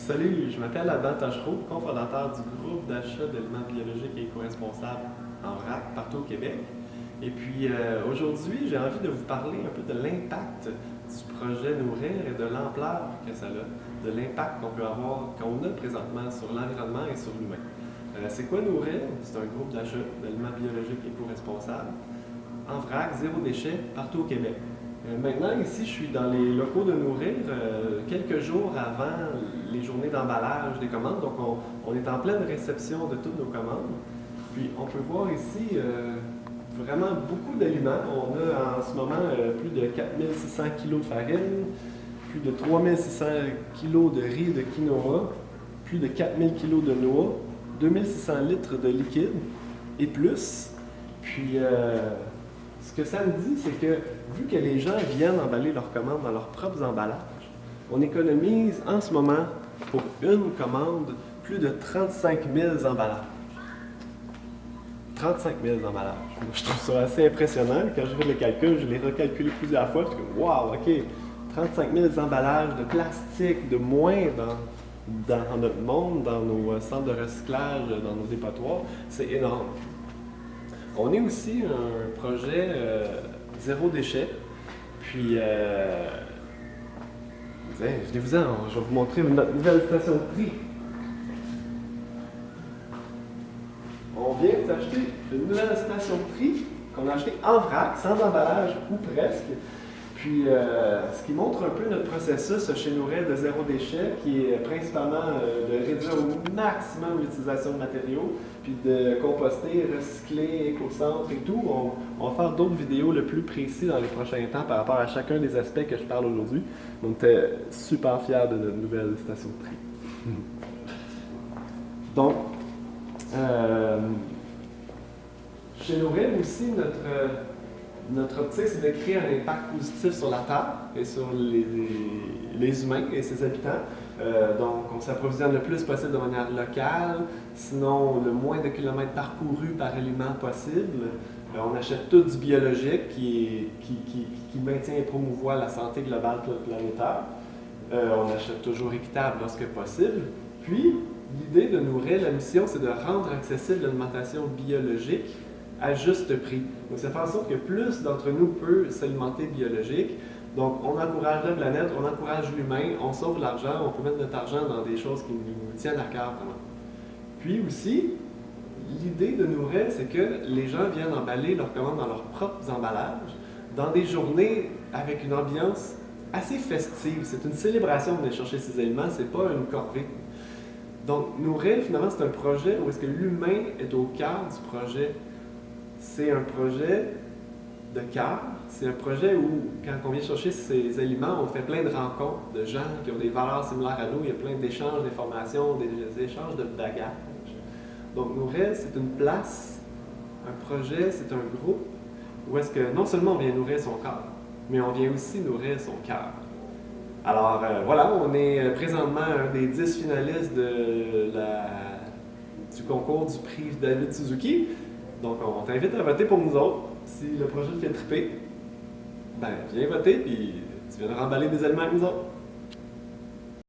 Salut, je m'appelle Adam Tachereau, cofondateur du groupe d'achat d'aliments biologiques et éco-responsables en vrac partout au Québec. Et puis aujourd'hui, j'ai envie de vous parler un peu de l'impact du projet Nourrir et de l'ampleur que ça a, de l'impact qu'on peut avoir, qu'on a présentement sur l'environnement et sur l'humain. C'est quoi Nourrir? C'est un groupe d'achat d'aliments biologiques et éco-responsables en vrac, zéro déchet, partout au Québec. Maintenant, ici, je suis dans les locaux de Nourrir, quelques jours avant les journées d'emballage des commandes. Donc, on est en pleine réception de toutes nos commandes. Puis, on peut voir ici vraiment beaucoup d'aliments. On a en ce moment plus de 4600 kg de farine, plus de 3600 kg de riz de quinoa, plus de 4000 kg de noix, 2600 litres de liquide et plus. Puis, ce que ça me dit, c'est que vu que les gens viennent emballer leurs commandes dans leurs propres emballages, on économise en ce moment pour une commande plus de 35 000 emballages. 35 000 emballages. Moi, je trouve ça assez impressionnant. Quand je fais le calcul, je l'ai recalculé plusieurs fois. Je suis comme, wow, OK, 35 000 emballages de plastique de moins dans notre monde, dans nos centres de recyclage, dans nos dépotoirs, c'est énorme. On est aussi un projet zéro déchet. Puis, venez-vous-en, je vais vous montrer notre nouvelle station de tri. On vient d'acheter une nouvelle station de tri qu'on a achetée en vrac, sans emballage ou presque. Puis, ce qui montre un peu notre processus chez Nourrir de zéro déchet, qui est principalement de réduire au maximum l'utilisation de matériaux, puis de composter, recycler, éco-centre et tout. On va faire d'autres vidéos le plus précis dans les prochains temps par rapport à chacun des aspects que je parle aujourd'hui. On était super fiers de notre nouvelle station de tri. Donc, chez Nourrir aussi, notre optique, c'est de créer un impact positif sur la Terre et sur les humains et ses habitants. Donc, on s'approvisionne le plus possible de manière locale, sinon le moins de kilomètres parcourus par aliment possible. On achète tout du biologique qui maintient et promouvoit la santé globale planétaire. On achète toujours équitable lorsque possible. Puis, l'idée de Nourrir, la mission, c'est de rendre accessible l'alimentation biologique à juste prix. Donc, ça fait en sorte que plus d'entre nous peut s'alimenter biologique. Donc, on encourage la planète, on encourage l'humain, on sauve l'argent, on peut mettre notre argent dans des choses qui nous tiennent à cœur vraiment. Puis aussi, l'idée de Nourrir, c'est que les gens viennent emballer leurs commandes dans leurs propres emballages, dans des journées avec une ambiance assez festive. C'est une célébration de venir chercher ces aliments, c'est pas une corvée. Donc, Nourrir, finalement, c'est un projet où est-ce que l'humain est au cœur du projet. C'est un projet de cœur. C'est un projet où, quand on vient chercher ces aliments, on fait plein de rencontres de gens qui ont des valeurs similaires à nous. Il y a plein d'échanges d'informations, des échanges de bagages. Donc, Nourrir, c'est une place, un projet, c'est un groupe où est-ce que non seulement on vient nourrir son corps, mais on vient aussi nourrir son cœur. Alors, voilà, on est présentement un des 10 finalistes du concours du prix David Suzuki. Donc, on t'invite à voter pour nous autres. Si le projet te fait triper, ben, viens voter, puis tu viendras remballer des aliments avec nous autres.